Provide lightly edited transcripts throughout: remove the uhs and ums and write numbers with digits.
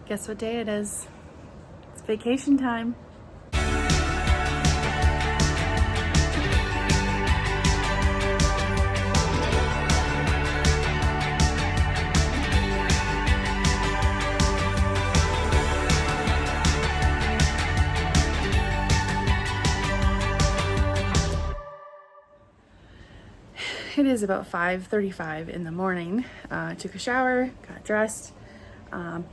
Guess what day it is? It's vacation time. It is about 5:35 in the morning. Took a shower, got dressed,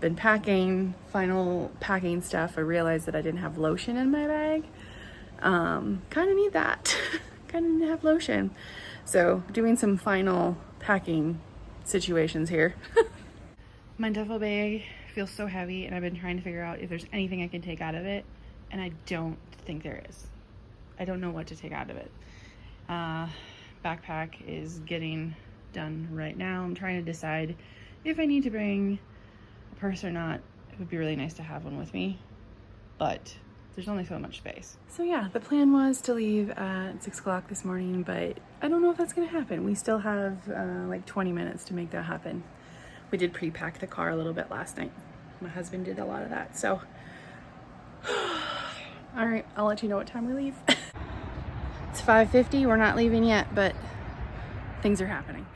been packing, final packing stuff. I realized that I didn't have lotion in my bag. Kind of need that. Kind of need to have lotion. So doing some final packing situations here. My duffel bag feels so heavy and I've been trying to figure out if there's anything I can take out of it, and I don't think there is. I don't know what to take out of it. Backpack is getting done right now. I'm trying to decide if I need to bring a purse or not. It would be really nice to have one with me, but there's only so much space. So yeah, the plan was to leave at 6 o'clock this morning, but I don't know if that's gonna happen. We still have like 20 minutes to make that happen. We did pre-pack the car a little bit last night. My husband did a lot of that, so. All right, I'll let you know what time we leave. It's 5:50, we're not leaving yet, but things are happening.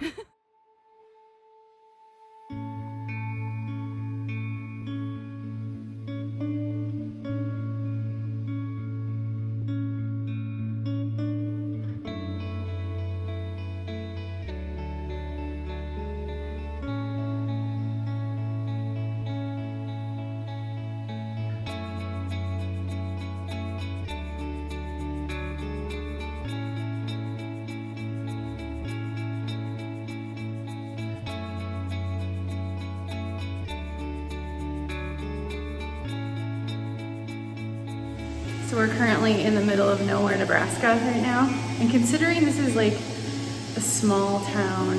So we're currently in the middle of nowhere, Nebraska right now. And considering this is like a small town,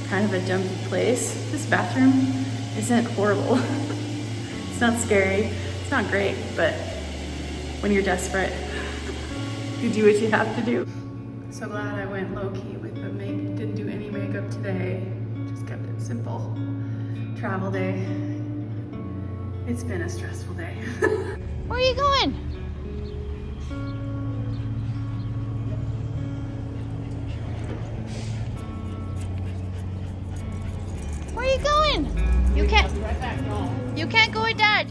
kind of a dumpy place, this bathroom isn't horrible. It's not scary, it's not great, but when you're desperate, you do what you have to do. So glad I went low-key with the makeup, didn't do any makeup today, just kept it simple. Travel day. It's been a stressful day. Where are you going? Where are you going? You can't go with Dad.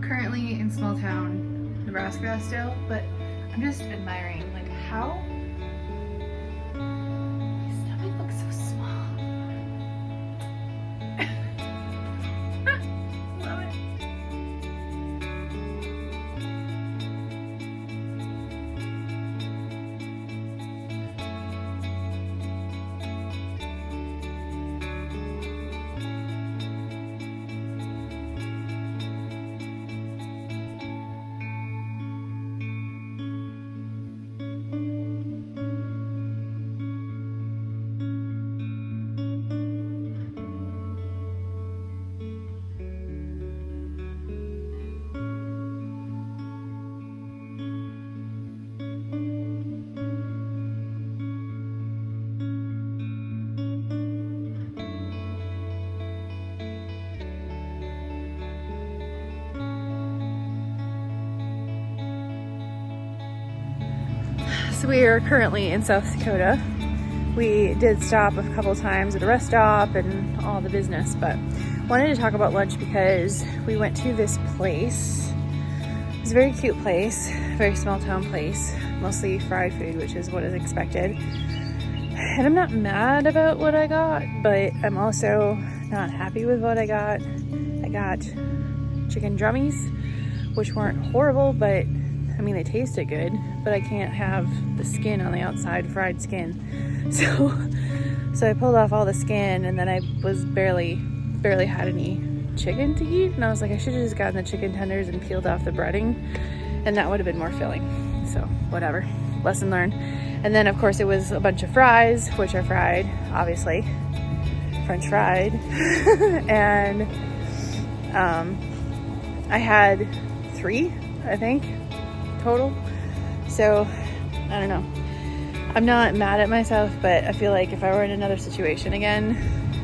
Currently in small town Nebraska still, but I'm just admiring like how my stomach looks so small. Love it. So we are currently in South Dakota. We did stop a couple times at a rest stop and all the business, but wanted to talk about lunch because we went to this place. It was a very cute place, very small town place, mostly fried food, which is what is expected. And I'm not mad about what I got, but I'm also not happy with what I got. I got chicken drummies, which weren't horrible, but I mean, they tasted good, but I can't have the skin on the outside, fried skin. So So I pulled off all the skin, and then I was barely had any chicken to eat, and I was like, I should have just gotten the chicken tenders and peeled off the breading, and that would have been more filling. So whatever, lesson learned. And then of course it was a bunch of fries, which are fried, obviously, French fried. And I had 3, I think, total. So I don't know, I'm not mad at myself, but I feel like if I were in another situation again,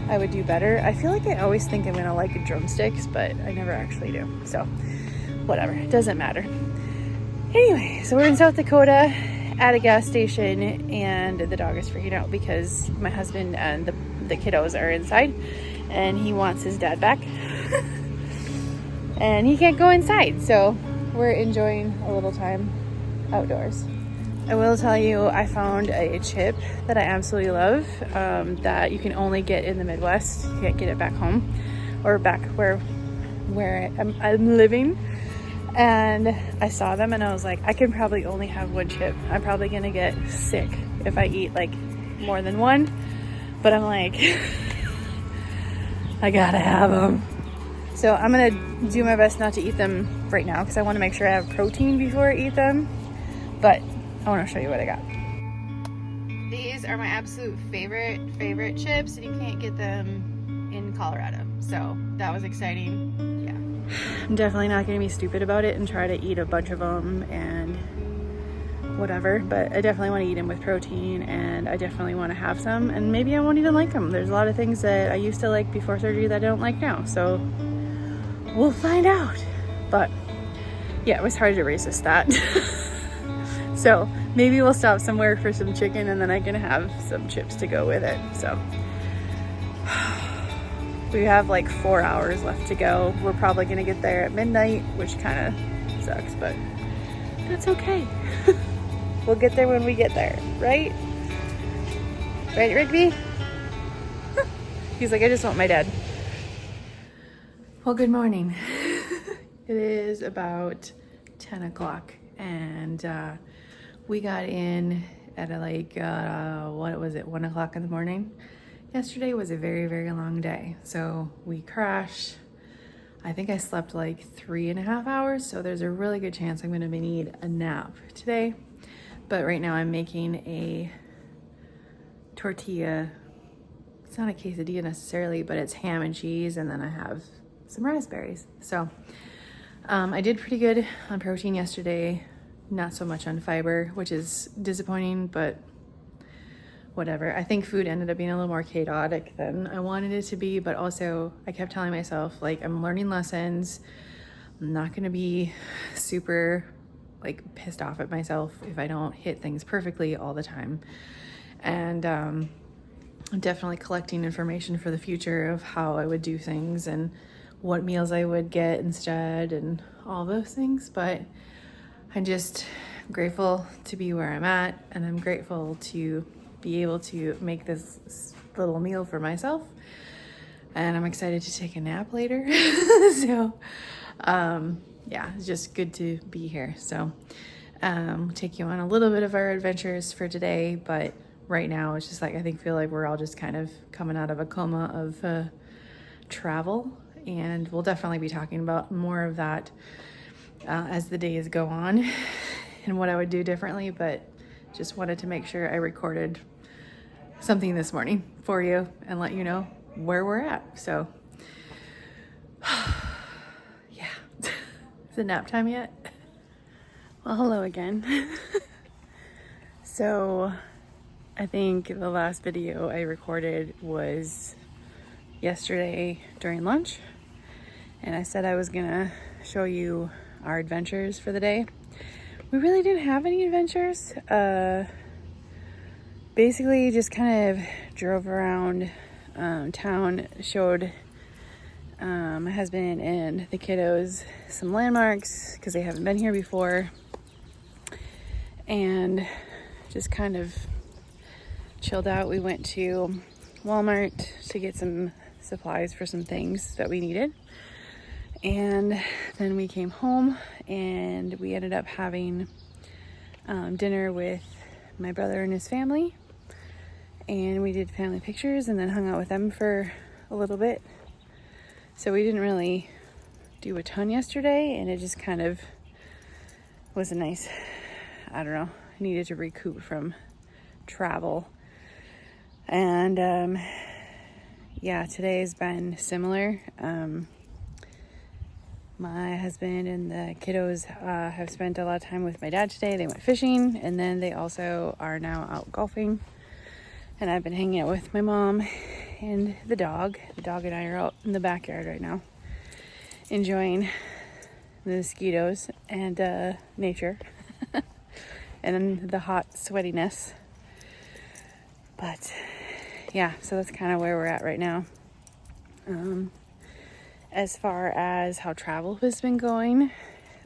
I would do better. I feel like I always think I'm gonna like drumsticks, but I never actually do. So whatever, it doesn't matter. Anyway, so we're in South Dakota at a gas station, and the dog is freaking out because my husband and the kiddos are inside, and he wants his dad back. And he can't go inside, so we're enjoying a little time outdoors. I will tell you, I found a chip that I absolutely love, that you can only get in the Midwest. You can't get it back home or back where I'm living. And I saw them and I was like, I can probably only have one chip. I'm probably gonna get sick if I eat like more than one. But I'm like, I gotta have them. So I'm gonna do my best not to eat them right now because I wanna make sure I have protein before I eat them. But I want to show you what I got. These are my absolute favorite chips, and you can't get them in Colorado. So that was exciting. Yeah. I'm definitely not going to be stupid about it and try to eat a bunch of them and whatever, but I definitely want to eat them with protein, and I definitely want to have some, and maybe I won't even like them. There's a lot of things that I used to like before surgery that I don't like now, so we'll find out. But yeah, it was hard to resist that. So maybe we'll stop somewhere for some chicken, and then I can have some chips to go with it. So we have like 4 hours left to go. We're probably gonna get there at midnight, which kind of sucks, but that's okay. We'll get there when we get there, right? Right, Rigby? He's like, I just want my dad. Well, good morning. It is about 10 o'clock, and we got in at what was it, 1 o'clock in the morning. Yesterday was a very long day, so we crashed. I think I slept like 3.5 hours, so there's a really good chance I'm gonna need a nap today. But right now I'm making a tortilla. It's not a quesadilla necessarily, but it's ham and cheese, and then I have some raspberries. So I did pretty good on protein yesterday. Not so much on fiber, which is disappointing, but whatever. I think food ended up being a little more chaotic than I wanted it to be, but also I kept telling myself, like, I'm learning lessons. I'm not gonna be super like pissed off at myself if I don't hit things perfectly all the time. And I'm definitely collecting information for the future of how I would do things and what meals I would get instead and all those things. But I'm just grateful to be where I'm at, and I'm grateful to be able to make this little meal for myself, and I'm excited to take a nap later. So yeah, it's just good to be here. So take you on a little bit of our adventures for today, but right now it's just like I feel like we're all just kind of coming out of a coma of travel, and we'll definitely be talking about more of that as the days go on and what I would do differently, but just wanted to make sure I recorded something this morning for you and let you know where we're at. So yeah. Is it nap time yet? Well, hello again. So I think the last video I recorded was yesterday during lunch, and I said I was gonna show you our adventures for the day. We really didn't have any adventures. Basically just kind of drove around town, showed my husband and the kiddos some landmarks because they haven't been here before, and just kind of chilled out. We went to Walmart to get some supplies for some things that we needed. And then we came home and we ended up having dinner with my brother and his family. and we did family pictures and then hung out with them for a little bit. So we didn't really do a ton yesterday, and it just kind of was a nice, I don't know, needed to recoup from travel. And yeah, today has been similar. My husband and the kiddos have spent a lot of time with my dad today. They went fishing, and then they also are now out golfing. And I've been hanging out with my mom and the dog. The dog and I are out in the backyard right now, enjoying the mosquitoes and nature and the hot sweatiness. But yeah, so that's kind of where we're at right now. As far as how travel has been going,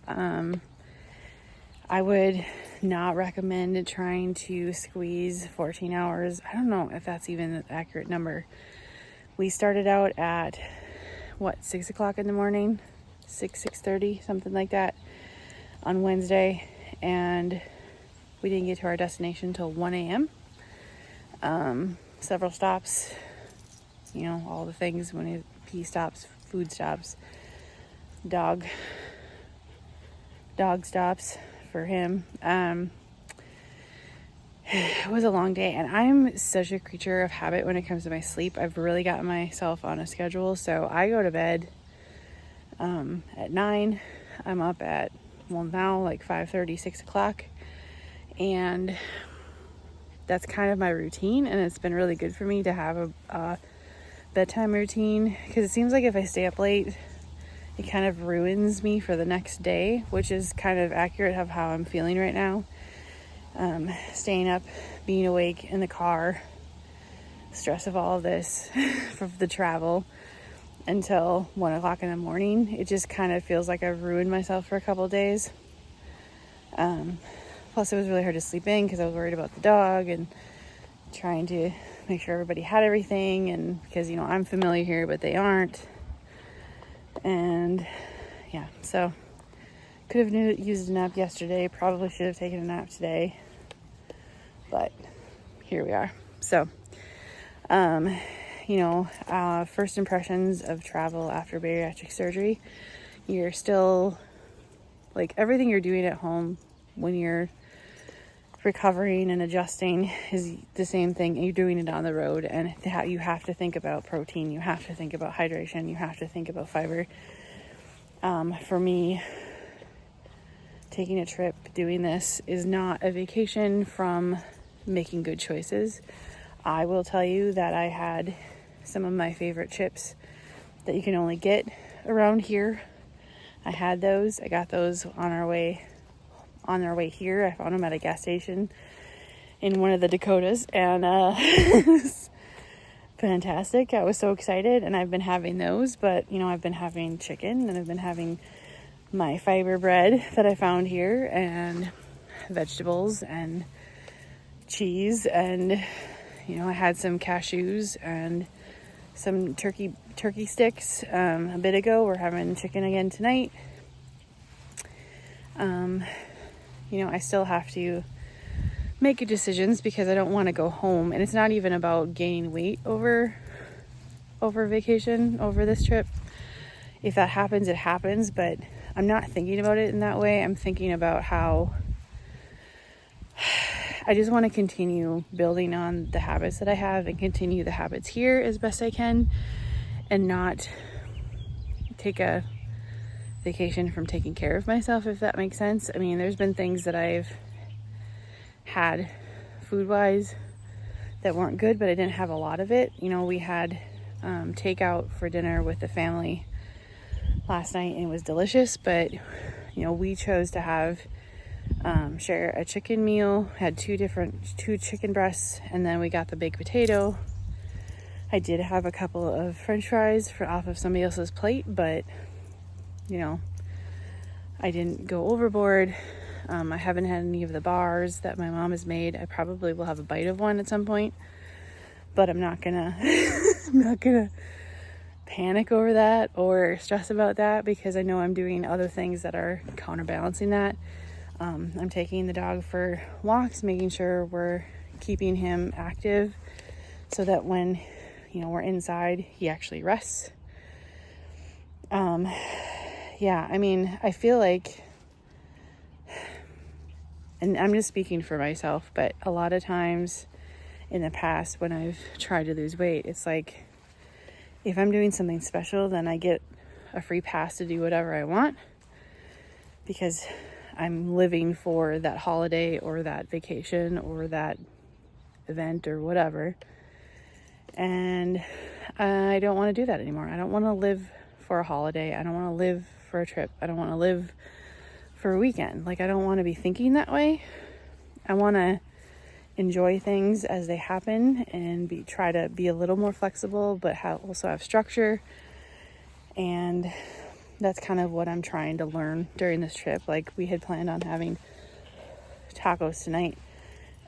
I would not recommend trying to squeeze 14 hours. I don't know if that's even an accurate number. We started out at 6 o'clock in the morning, 6:30, something like that, on Wednesday, and we didn't get to our destination till 1 a.m. Several stops, all the things, when pee stops, food stops, dog stops for him. It was a long day, and I'm such a creature of habit when it comes to my sleep. I've really gotten myself on a schedule, so I go to bed at 9. I'm up at, now like 5:30, 6 o'clock, and that's kind of my routine, and it's been really good for me to have a bedtime routine, because it seems like if I stay up late, it kind of ruins me for the next day, which is kind of accurate of how I'm feeling right now. Staying up, being awake in the car, stress of all of this from the travel until 1 o'clock in the morning. It just kind of feels like I've ruined myself for a couple of days. Plus it was really hard to sleep in because I was worried about the dog and trying to make sure everybody had everything, and because I'm familiar here but they aren't. And yeah, so could have used a nap yesterday, probably should have taken a nap today, but here we are. So first impressions of travel after bariatric surgery, you're still, like, everything you're doing at home when you're recovering and adjusting is the same thing, and you're doing it on the road. And you have to think about protein, you have to think about hydration, you have to think about fiber. For me, taking a trip, doing this is not a vacation from making good choices. I will tell you that I had some of my favorite chips that you can only get around here. I had those. I got those on their way here. I found them at a gas station in one of the Dakotas, and it was fantastic. I was so excited, and I've been having those, but I've been having chicken, and I've been having my fiber bread that I found here, and vegetables and cheese, and I had some cashews and some turkey sticks a bit ago. We're having chicken again tonight. I still have to make decisions because I don't want to go home, and it's not even about gaining weight over vacation, over this trip. If that happens, it happens, but I'm not thinking about it in that way. I'm thinking about how I just want to continue building on the habits that I have and continue the habits here as best I can, and not take a vacation from taking care of myself, if that makes sense. I mean, there's been things that I've had food-wise that weren't good, but I didn't have a lot of it. We had takeout for dinner with the family last night, and it was delicious, but we chose to have share a chicken meal. Had two chicken breasts, and then we got the baked potato. I did have a couple of french fries off of somebody else's plate, but I didn't go overboard. I haven't had any of the bars that my mom has made. I probably will have a bite of one at some point, but I'm not gonna panic over that or stress about that, because I know I'm doing other things that are counterbalancing that. I'm taking the dog for walks, making sure we're keeping him active so that when, you know, we're inside, he actually rests. Yeah, I mean, I feel like, and I'm just speaking for myself, but a lot of times in the past when I've tried to lose weight, it's like, if I'm doing something special, then I get a free pass to do whatever I want because I'm living for that holiday or that vacation or that event or whatever. And I don't want to do that anymore. I don't want to live for a holiday. I don't want to live for a trip. I don't want to live for a weekend. Like, I don't want to be thinking that way. I want to enjoy things as they happen and try to be a little more flexible, but also have structure. And that's kind of what I'm trying to learn during this trip. Like, we had planned on having tacos tonight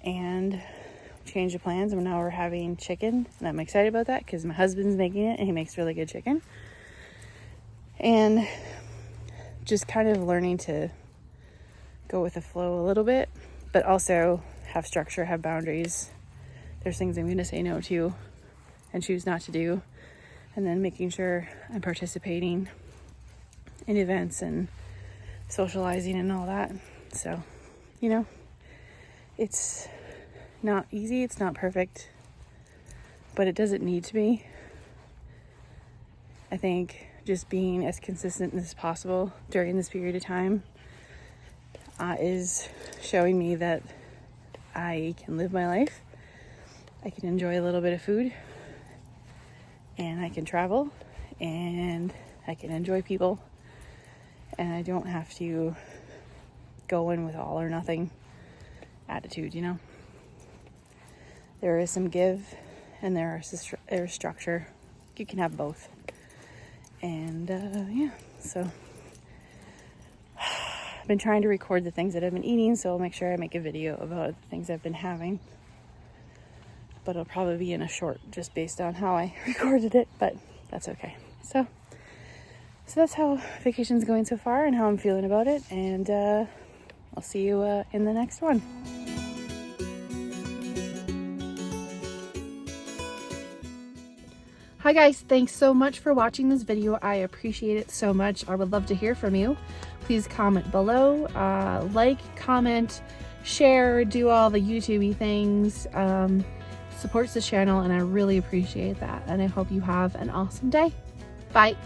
and change the plans, and now we're having chicken, and I'm excited about that because my husband's making it and he makes really good chicken. And just kind of learning to go with the flow a little bit, but also have structure, have boundaries. There's things I'm going to say no to and choose not to do, and then making sure I'm participating in events and socializing and all that. So, you know, it's not easy, it's not perfect, but it doesn't need to be. I think just being as consistent as possible during this period of time is showing me that I can live my life. I can enjoy a little bit of food, and I can travel, and I can enjoy people, and I don't have to go in with all or nothing attitude, you know. There is some give and there's structure. You can have both. And yeah, so I've been trying to record the things that I've been eating, so I'll make sure I make a video about the things I've been having. But it'll probably be in a short just based on how I recorded it, but that's okay. So that's how vacation's going so far and how I'm feeling about it. And I'll see you in the next one. Hi guys, thanks so much for watching this video. I appreciate it so much. I would love to hear from you. Please comment below, like, comment, share, do all the YouTube-y things. Supports the channel, and I really appreciate that. And I hope you have an awesome day. Bye.